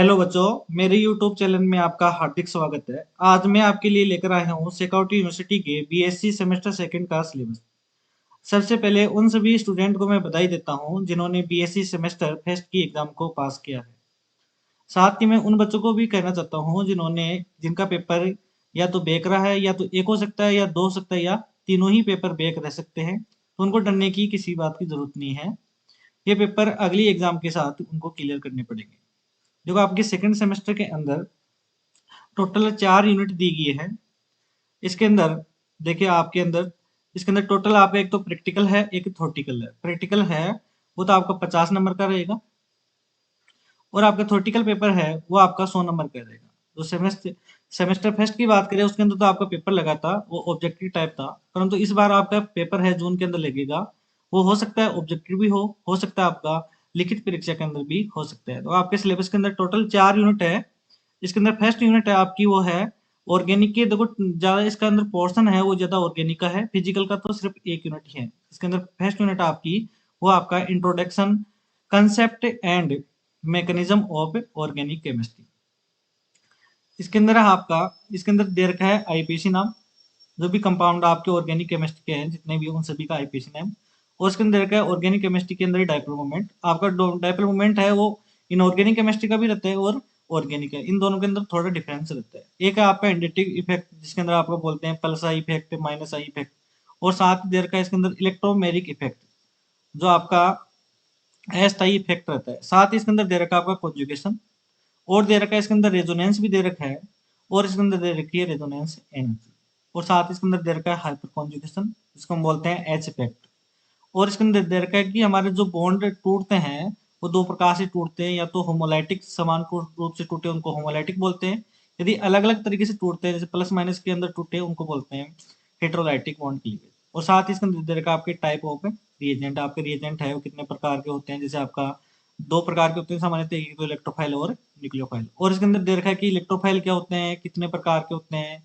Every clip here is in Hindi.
हेलो बच्चों, मेरे YouTube चैनल में आपका हार्दिक स्वागत है। आज मैं आपके लिए लेकर आया हूँ शेखावटी यूनिवर्सिटी के बीएससी सेमेस्टर सेकंड का सिलेबस। सबसे पहले उन सभी स्टूडेंट को मैं बधाई देता हूँ जिन्होंने बीएससी सेमेस्टर फर्स्ट की एग्जाम को पास किया है। साथ ही मैं उन बच्चों को भी कहना चाहता हूँ जिनका पेपर या तो बैक रहा है, या तो एक हो सकता है, या दो हो सकता है, या तीनों ही पेपर बैक रह सकते हैं। तो उनको डरने की किसी बात की जरूरत नहीं है। ये पेपर अगली एग्जाम के साथ उनको क्लियर करने पड़ेंगे। देखो, आपके सेकंड सेमेस्टर के अंदर टोटल 4 यूनिट दी गई है। इसके अंदर देखिए, आपके अंदर इसके अंदर टोटल आपका एक तो प्रैक्टिकल है, एक थ्योरेटिकल है। प्रैक्टिकल है वो तो आपका 50 नंबर का रहेगा, और आपका थ्योरेटिकल पेपर है वो आपका 100 नंबर का रहेगा। तो सेमेस्टर सेमेस्टर फर्स्ट की बात करें, उसके अंदर तो आपका पेपर लगा था वो ऑब्जेक्टिव टाइप था, परंतु इस बार आपका पेपर है जून के अंदर लगेगा। वो हो सकता है ऑब्जेक्टिव भी हो सकता है आपका लिखित परीक्षा के अंदर भी हो सकता है। तो आपके सिलेबस के अंदर टोटल 4 यूनिट है। इसके अंदर फर्स्ट यूनिट है आपकी, वो है ऑर्गेनिक की। देखो, ज्यादा इसका अंदर पोर्शन है वो ज्यादा ऑर्गेनिक का है, फिजिकल का तो सिर्फ एक यूनिट ही है। इसके अंदर फर्स्ट यूनिट आपकी वो आपका introduction concept and mechanism of organic chemistry. इसके अंदर आपका इसके अंदर दे रखा है आईपीसी नाम। जो भी कंपाउंड आपके ऑर्गेनिक केमिस्ट्री के हैं जितने भी, उन सभी का आईपीसी नाम। और इसके अंदर रखा है ऑर्गेनिक केमिस्ट्री के अंदर डायपोल मोमेंट। आपका डायपोल मोमेंट है वो इनऑर्गेनिक केमिस्ट्री का भी रहता है और ऑर्गेनिक है, इन दोनों के अंदर थोड़ा डिफरेंस रहता है। एक है आपका इंडक्टिव इफेक्ट, जिसके अंदर आपको बोलते हैं plus I effect, minus I effect. और साथ ही दे रखा है इसके अंदर इलेक्ट्रोमेरिक इफेक्ट, जो आपका अस्थायी इफेक्ट रहता है। साथ ही इसके अंदर दे रखा है आपका कॉन्जुगेशन, और दे रखा है इसके अंदर रेजोनेंस भी दे रखा है, और इसके अंदर दे रखी है रेजोनेंस एनर्जी। और साथ ही इसके अंदर दे रखा है हाइपर कॉन्जुगेशन, जिसको हम बोलते हैं एच इफेक्ट। और इसके अंदर दे रखा है कि हमारे जो बॉन्ड टूटते हैं वो दो प्रकार से टूटते हैं। या तो होमोलाइटिक समान रूप से टूटे उनको होमोलाइटिक बोलते हैं। यदि अलग अलग तरीके से टूटते हैं, जैसे प्लस माइनस के अंदर टूटे, उनको बोलते हैं हेटेरोलाइटिक बॉन्ड क्लीवेज। और साथ ही इसके अंदर दे रखा है आपके टाइप ऑफ रिएजेंट। आपके रिएजेंट है वो कितने प्रकार के होते हैं, जैसे आपका दो प्रकार के होते हैं सामान्यतः, एक तो इलेक्ट्रोफाइल और न्यूक्लियोफाइल। और इसके अंदर दे रखा है कि इलेक्ट्रोफाइल क्या होते हैं, कितने प्रकार के होते हैं।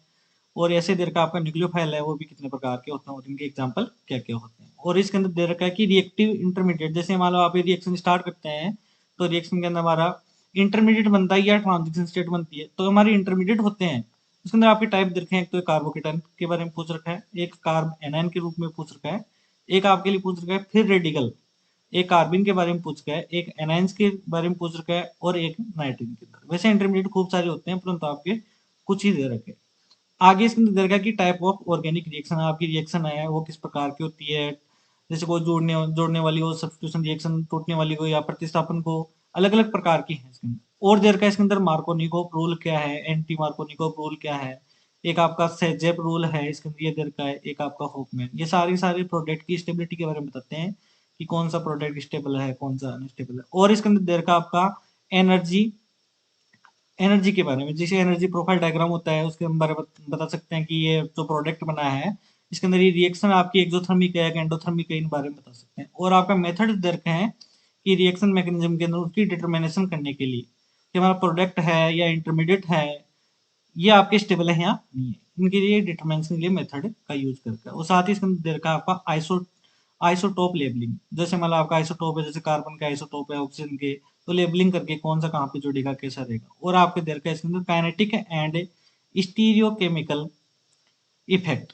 और ऐसे दे रखा है आपका न्यूक्लियोफाइल है वो भी कितने प्रकार के होते हैं, और इनके एग्जाम्पल क्या क्या होते हैं। और इसके अंदर दे रखा है कि रिएक्टिव इंटरमीडिएट, जैसे मान लो आप ये रिएक्शन स्टार्ट करते हैं, तो रिएक्शन के अंदर हमारा इंटरमीडिएट बनता है या ट्रांजिशन स्टेट बनती है, तो हमारे इंटरमीडिएट होते हैं। उसके अंदर आपके टाइप दे रखे हैं, एक तो कार्बोकेटाइन के बारे में पूछ रखा है, एक कार्ब एनायन के रूप में पूछ रखा है, एक आपके लिए पूछ रखा है फिर रेडिकल, एक कार्बिन के बारे में पूछ रखा है, एक एनाइंस के बारे में पूछ रखा है, और एक नाइट्रोजन के बारे में। वैसे इंटरमीडिएट खूब सारे होते हैं, परंतु आपके कुछ ही दे रखे हैं। आगे इसके अंदर दे रखा है कि टाइप ऑफ ऑर्गेनिक रिएक्शन, आपकी रिएक्शन है वो किस प्रकार की होती है। जैसे कोई जोड़ने जोड़ने वाली हो, सब्स्टिट्यूशन रिएक्शन, टूटने वाली हो, या प्रतिस्थापन को, अलग अलग प्रकार की है इसके अंदर। और दे रखा है इसके अंदर मार्कोनिकोव रूल क्या है, एंटी मार्कोनिकोव रूल क्या है, एक आपका सेजेप रूल है इसके अंदर ये दे रखा है, एक आपका होपमैन। ये सारी सारी प्रोडक्ट की स्टेबिलिटी के बारे में बताते हैं कि कौन सा प्रोडक्ट स्टेबल है, कौन सा अनस्टेबल है। और इसके अंदर दे रखा है आपका एनर्जी एनर्जी के बारे में, जैसे एनर्जी प्रोफाइल डायग्राम होता है उसके बारे में बता सकते हैं कि ये जो प्रोडक्ट बना है इसके अंदर ये रिएक्शन आपकी एक्सोथर्मिक है या एंडोथर्मिक है, इन बारे में बता सकते हैं। और आपका मेथड दे रखे हैं कि रिएक्शन मैकेनिज्म के अंदर उसकी डिटर्मिनेशन करने के लिए कि हमारा प्रोडक्ट है या इंटरमीडिएट है, ये आपके स्टेबल है या नहीं है, इनके लिए डिटरमिनेशन के लिए मेथड का यूज करके। और साथ ही इसके अंदर दे रखा है आपका आइसोटोप लेबलिंग। जैसे मतलब आपका आइसोटोप है, जैसे कार्बन का आइसोटोप है ऑक्सीजन के, तो लेबलिंग करके कौन सा कहाँ पे जुड़ेगा, कैसा रहेगा। और आपके दे रखा है इसके अंदर काइनेटिक एंड स्टीरियोकेमिकल इफेक्ट,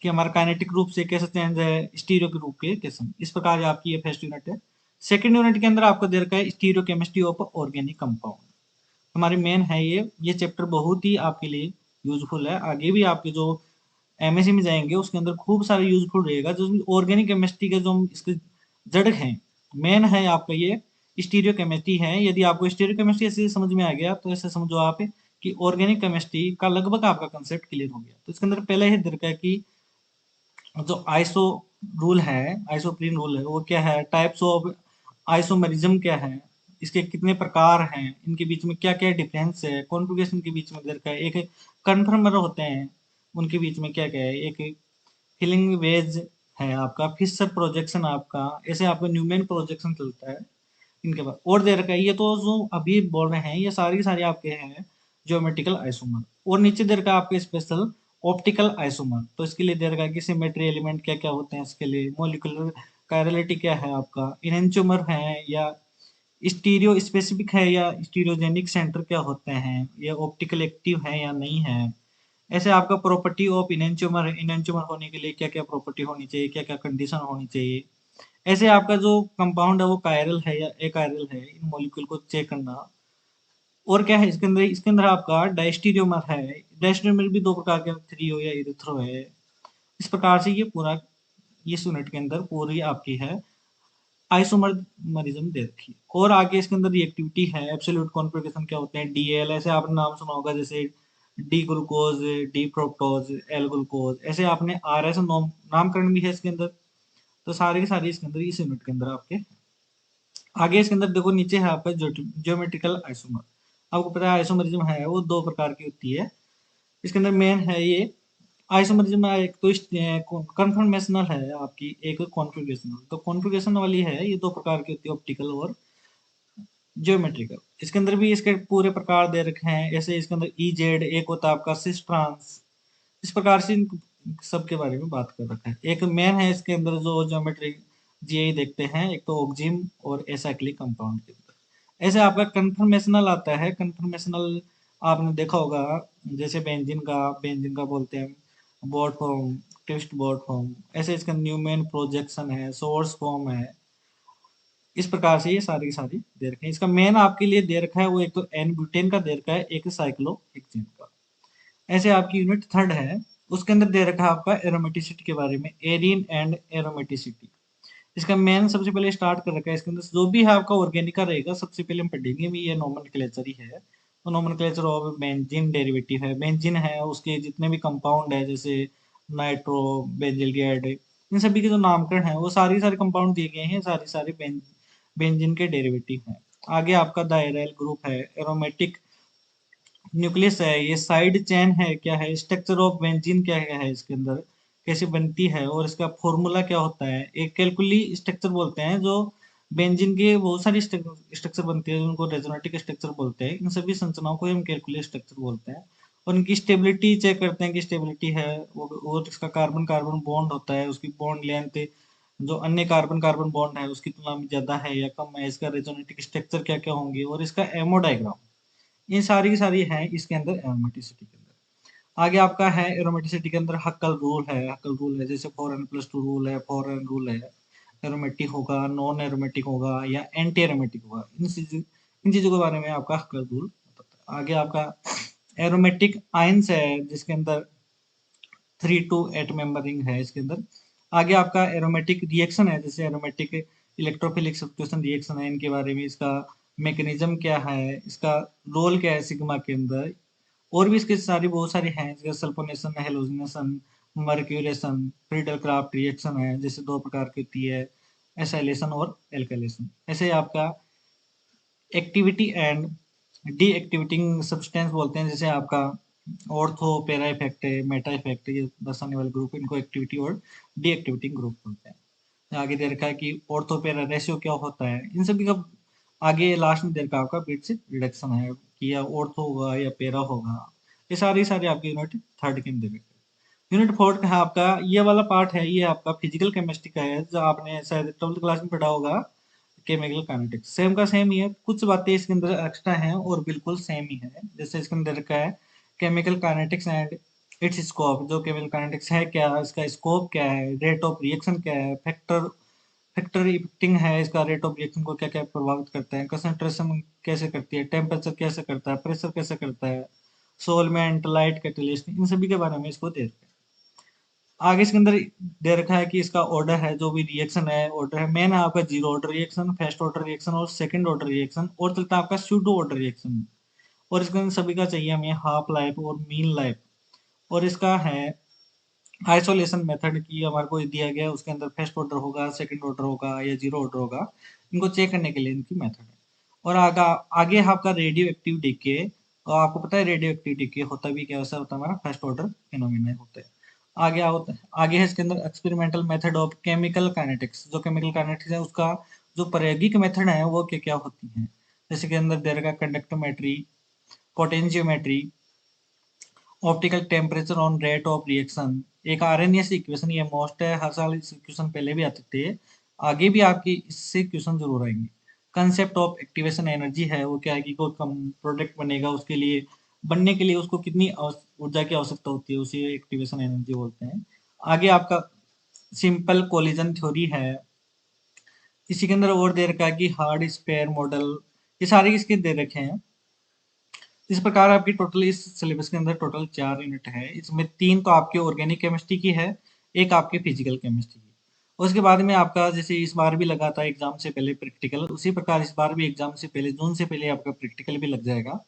कि हमारा काइनेटिक रूप से कैसे चेंज है, स्टीरियो के रूप के कैसे। इस प्रकार आपकी ये फर्स्ट यूनिट है। सेकंड यूनिट के अंदर आपको दे रखा है स्टीरियोकेमिस्ट्री ऑफ ऑर्गेनिक कंपाउंड। हमारी मेन है ये चैप्टर बहुत ही आपके लिए यूजफुल है। आगे भी आपके जो एमएससी में जाएंगे उसके अंदर खूब सारे यूजफुल रहेगा। जो ऑर्गेनिक केमिस्ट्री के जो इसके जड़ हैं, मेन है आपका ये स्टीरियो केमिस्ट्री है। यदि आपको स्टीरियो केमिस्ट्री ऐसे समझ में आ गया तो ऐसे समझो आप कि ऑर्गेनिक केमिस्ट्री का लगभग आपका कंसेप्ट क्लियर हो गया। तो इसके अंदर पहले ही दरकार है कि जो आइसो रूल है, आइसोप्रीन रूल है, वो क्या है, टाइप्स ऑफ आइसोमेरिज्म क्या है, इसके कितने प्रकार हैं, इनके बीच में क्या क्या डिफरेंस है, कॉन्फ़िगरेशन के बीच में दरकार है, एक कन्फर्मर होते हैं उनके बीच में क्या क्या है, एक हिलिंग वेज है आपका, फिशर प्रोजेक्शन आपका, ऐसे आपका न्यूमैन प्रोजेक्शन चलता है इनके बाद। और दे रखा है ये तो जो अभी बोल रहे हैं ये सारी सारी आपके हैं ज्योमेट्रिकल आइसोमर। और नीचे दे रखा है आपके स्पेशल ऑप्टिकल आइसोमर। तो इसके लिए दे रखा है कि सिमेट्री एलिमेंट क्या क्या होते हैं, इसके लिए मॉलिक्यूलर कायरलिटी क्या है, आपका इनहेंचुमर है या स्टीरियो स्पेसिफिक है या स्टीरियोजेनिक सेंटर क्या होते हैं, ये ऑप्टिकल एक्टिव है या नहीं है। ऐसे आपका प्रॉपर्टी ऑफ इनेंच्योमर है, इनेंच्योमर होने के लिए क्या क्या प्रॉपर्टी होनी चाहिए, क्या क्या कंडीशन होनी चाहिए। ऐसे आपका जो कंपाउंड है वो कायरल है या एकायरल है, इन मॉलिक्यूल को चेक करना। और क्या है इसके अंदर आपका डायस्टीरियोमर है। डायस्टीरियोमर भी दो प्रकार के, थ्रियो या इरिथ्रो है। इस प्रकार से ये पूरा इस यूनिट के अंदर पूरी आपकी है आइसोमरिज्म दे रखी है। और आगे इसके अंदर रिएक्टिविटी है, एब्सोल्यूट कॉन्फ़िगरेशन क्या होते हैं, डीएल, ऐसे आपने नाम सुना होगा जैसे D glucose, D fructose, L glucose, ऐसे आपने आर एस नामकरण भी है इसके अंदर। तो सारी की सारी इसके अंदर इस यूनिट के अंदर आपके आगे इसके अंदर देखो नीचे है आपका ज्योमेट्रिकल आइसोमर। आपको पता है आइसोमरिज्म है वो दो प्रकार की होती है। इसके अंदर मेन है ये आइसोमरिज्म में एक तो कन्फर्मेशनल है आपकी, एक कॉन्फ़िगरेशनल। तो कॉन्फ़िगरेशन वाली है ये दो प्रकार की होती है, ऑप्टिकल और ज्योमेट्रिकल। इसके अंदर भी इसके पूरे प्रकार दे रखे हैं। ऐसे इसके अंदर ई जेड, एक होता है आपका सिस ट्रांस। इस प्रकार से इन सब के बारे में बात कर रखा है। एक मेन है इसके अंदर जो ज्योमेट्री जीआई देखते हैं, एक तो ऑक्जिम और एसाइक्लिक कंपाउंड के अंदर। ऐसे आपका कन्फर्मेशनल आता है। कन्फर्मेशनल आपने देखा होगा जैसे बेंजीन का बोलते हैं board form, twist board form. ऐसे इसका न्यूमैन प्रोजेक्शन है, सोर्स फॉर्म है। इस प्रकार से ये सारी की सारी दे रखे हैं। इसका मेन आपके लिए दे रखा है वो एक तो एन ब्यूटेन का दे रखा है, एक साइक्लोहेक्सेन का। ऐसे आपकी यूनिट थर्ड है, उसके अंदर दे रखा है आपका एरोमेटिसिटी के बारे में, एरिन एंड एरोमेटिसिटी। इसका मेन सबसे पहले स्टार्ट कर रखा है। इसके अंदर जो भी है आपका ऑर्गेनिक का रहेगा, सबसे पहले हम पढ़ेंगे भी ये नोमेनक्लेचर ही है। तो नोमेनक्लेचर ऑफ बेंजीन डेरिवेटिव है, बेंजीन है उसके जितने भी कंपाउंड है जैसे नाइट्रो, बेंजिल्डिहाइड, इन सभी के जो नामकरण है वो सारे सारे कंपाउंड दिए गए हैं, सारे सारे बेंजीन के डेरिवेटिव हैं। आगे आपका दायराइल ग्रुप है, एरोमेटिक न्यूक्लियस है, ये साइड चेन है, क्या है स्ट्रक्चर ऑफ बेंजीन, क्या है इसके अंदर कैसे बनती है और इसका फॉर्मूला क्या होता है। एक कैलकुली स्ट्रक्चर बोलते हैं जो बेंजीन के बहुत सारी स्ट्रक्चर बनती है, उनको रेजोनेटिक स्ट्रक्चर बोलते हैं। इन सभी संरचनाओं को हम कैलकुली स्ट्रक्चर बोलते हैं। और इनकी स्टेबिलिटी चेक करते हैं कि स्टेबिलिटी है और इसका कार्बन कार्बन बॉन्ड होता है, उसकी बॉन्ड लेंथ जो अन्य कार्बन कार्बन बॉन्ड है उसकी तुलना में ज्यादा है या कम है, इसका रेजोनेटिक स्ट्रक्चर क्या क्या होंगे और इसका एमोडायग्राम। ये सारी की सारी है इसके अंदर एरोमेटिसिटी के अंदर। आगे आपका है एरोमेटिसिटी के अंदर हक्कल रूल है। हक्कल रूल है जैसे 4n+2 रूल है, 4n रूल है। एरोमेटिक होगा, नॉन एरोमेटिक होगा या एंटी एरोमेटिक होगा, इन चीजों के बारे में आपका हक्कल रूल बताता है। आगे आपका एरोमेटिक आयंस है जिसके अंदर 3 to 8 मेंबरिंग है इसके अंदर। आगे आपका एरोमेटिक रिएक्शन है जैसे एरोमेटिक इलेक्ट्रोफिलिक सब्स्टिट्यूशन रिएक्शन है, इनके बारे में, इसका मैकेनिज्म क्या है, इसका रोल क्या है सिग्मा के अंदर। और भी इसके सारी बहुत सारे हैं जैसे sulphonation, halogenation, mercuration, Friedel craft reaction है जैसे दो प्रकार की होती है, एसाइलेशन और एल्काइलेशन। ऐसे आपका activity and D activating substance बोलते हैं जैसे आपका ऑर्थो पैरा इफेक्ट है, मेटा इफेक्ट है, ये दर्शाने वाले ग्रुप इनको एक्टिविटी और डी एक्टिवेटिंग ग्रुप बोलते हैं। आगे दे रखा है कि ऑर्थो पैरा रेशियो क्या होता है, इन सभी का आगे लास्ट में दे रखा है आपका बिट्स रिडक्शन है कि या ऑर्थो होगा या पैरा होगा। ये सारी सारी आपकी यूनिट थर्ड के अंदर है। यूनिट फोर्थ का है आपका ये वाला पार्ट है, ये आपका फिजिकल केमिस्ट्री का है जो आपने शायद 12th क्लास में पढ़ा होगा। केमिकल काइनेटिक्स सेम का सेम ही है, कुछ बातें इसके अंदर एक्स्ट्रा हैं और बिल्कुल सेम ही है। जैसे इसके अंदर रखा है chemical kinetics and it's scope. जो केमिकल काइनेटिक्स है क्या, इसका स्कोप क्या है, रेट ऑफ रिएक्शन क्या है, फैक्टर फैक्टर इफेक्टिंग है, इसका रेट ऑफ रिएक्शन को क्या क्या प्रभावित करता है, कंसंट्रेशन कैसे करती है, टेम्परेचर कैसे करता है, प्रेशर कैसे करता है, सोलवेंट, लाइट कैटलिस्ट, इन सभी के बारे में इसको दे रखा है। आगे इसके अंदर दे रखा है कि इसका ऑर्डर है, जो भी रिएक्शन है ऑर्डर है। मेन है आपका zero order reaction, first order reaction और सेकंड ऑर्डर रिएक्शन, और चलता है आपका स्यूडो ऑर्डर रिएक्शन। और इसके अंदर सभी का चाहिए हमें हाफ लाइफ और मीन लाइफ। और इसका है आइसोलेशन मेथड की हमारे को दिया गया है, उसके अंदर फर्स्ट ऑर्डर होगा, सेकंड ऑर्डर होगा या जीरो ऑर्डर होगा, इनको चेक करने के लिए इनकी मेथड है। और आगे आगे आपका रेडियो एक्टिव डीके। और आपको पता है रेडियो एक्टिव डीके होता भी क्या वैसा होता है, हमारा फर्स्ट ऑर्डर फिनोमिना होता है। आगे है इसके अंदर experimental method of chemical kinetics. जो केमिकल काइनेटिक्स है उसका जो प्रायोगिक मेथड है वो क्या क्या होती है, जैसे के अंदर दे रखा conductometry, potentiometry, optical temperature on rate of reaction. एक आरएनएस इक्वेशन, ये मोस्ट है, हर साल इस क्वेश्चन पहले भी आते थे, आगे भी आपकी इससे क्वेश्चन जरूर आएंगे। कंसेप्ट ऑफ एक्टिवेशन एनर्जी है वो क्या है कि कोई कम प्रोडक्ट बनेगा, उसके लिए बनने के लिए उसको कितनी ऊर्जा की आवश्यकता होती है, उसे एक्टिवेशन एनर्जी बोलते हैं। आगे आपका सिंपल कोलिजन थ्योरी है। इसी के अंदर और दे रखा है कि हार्ड स्पेयर मॉडल, ये सारे इसके दे रखे हैं। इस प्रकार आपकी टोटल इस सिलेबस के अंदर टोटल 4 यूनिट है। इसमें 3 तो आपके ऑर्गेनिक केमिस्ट्री की है, एक आपके फिजिकल केमिस्ट्री की। उसके बाद में आपका जैसे इस बार भी लगा था एग्जाम से पहले प्रैक्टिकल, उसी प्रकार इस बार भी एग्जाम से पहले जून से पहले आपका प्रैक्टिकल भी लग जाएगा।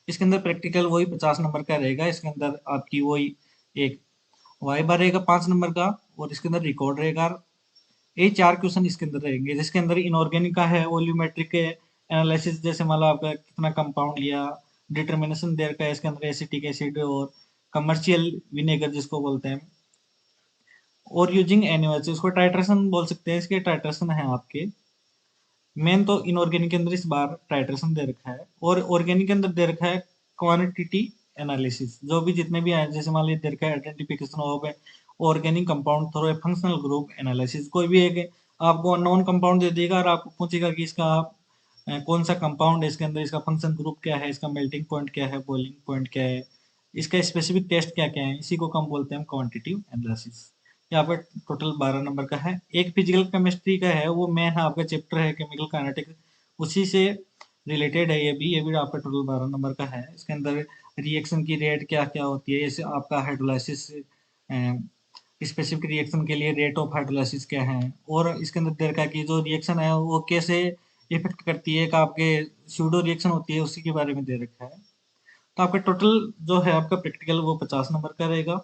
इसके अंदर प्रैक्टिकल वही 50 नंबर का रहेगा। इसके अंदर आपकी वही एक वाई बार रहेगा 5 नंबर का, और इसके अंदर रिकॉर्ड रहेगा। ये 4 क्वेश्चन इसके अंदर रहेंगे, जिसके अंदर इनऑर्गेनिक का है वॉल्यूमेट्रिक एनालिसिस, जैसे मान लो आपका कितना कंपाउंड लिया, डिटर्मिनेशन दे रखा है इसके अंदर एसिटिक एसिड और कमर्शियल विनेगर जिसको बोलते हैं, और यूजिंग एनिमल्स, इसको टाइट्रेशन बोल सकते हैं। इसके टाइट्रेशन है आपके मेन तो इनऑर्गेनिक के अंदर इस बार टाइट्रेशन दे रखा है, और ऑर्गेनिक के अंदर दे रखा है क्वांटिटी एनालिसिस। जो भी जितने भी आए, जैसे मान लीजिए दे रखा है identification of organic compound through a functional group analysis. कोई भी एक आपको अननोन कंपाउंड दे देगा और आपको पूछेगा कि इसका कौन सा कंपाउंड है, इसके अंदर इसका फंक्शन ग्रुप क्या है, इसका मेल्टिंग पॉइंट क्या है, बॉइलिंग पॉइंट क्या है, इसका स्पेसिफिक टेस्ट क्या क्या है, इसी को हम बोलते हैं क्वांटिटिव एनालिसिस। यहाँ पर टोटल 12 नंबर का है। एक फिजिकल केमिस्ट्री का है, वो मेन है आपका चैप्टर है केमिकल काइनेटिक्स, उसी से रिलेटेड है। ये भी आपका टोटल 12 नंबर का है। इसके अंदर रिएक्शन की रेट क्या क्या होती है, जैसे आपका हाइड्रोलाइसिस, स्पेसिफिक रिएक्शन के लिए रेट ऑफ हाइड्रोलाइसिस क्या है, और इसके अंदर दे रखा है कि जो रिएक्शन है वो कैसे इफेक्ट करती है, एक आपके स्यूडो रिएक्शन होती है उसी के बारे में दे रखा है। तो आपका टोटल जो है आपका प्रैक्टिकल वो 50 नंबर का रहेगा,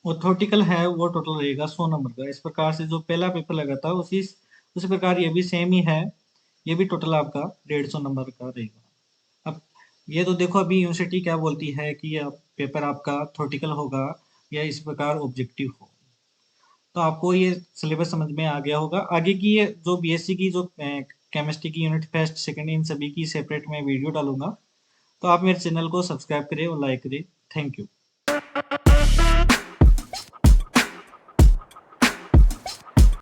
और थ्योरेटिकल है वो टोटल रहेगा 100 नंबर का। इस प्रकार से जो पहला पेपर लगा था उसी प्रकार ये भी सेम ही है। ये भी टोटल आपका 150 नंबर का रहेगा। अब ये तो देखो अभी यूनिवर्सिटी क्या बोलती है कि अब पेपर आपका थ्योरेटिकल होगा या इस प्रकार ऑब्जेक्टिव हो। तो आपको ये सिलेबस समझ में आ गया होगा। आगे की ये जो बीएससी की जो केमिस्ट्री की यूनिट फर्स्ट सेकंड इन सभी की सेपरेट मैं वीडियो डालूंगा। तो आप मेरे चैनल को सब्सक्राइब करें और लाइक करें। Thank you.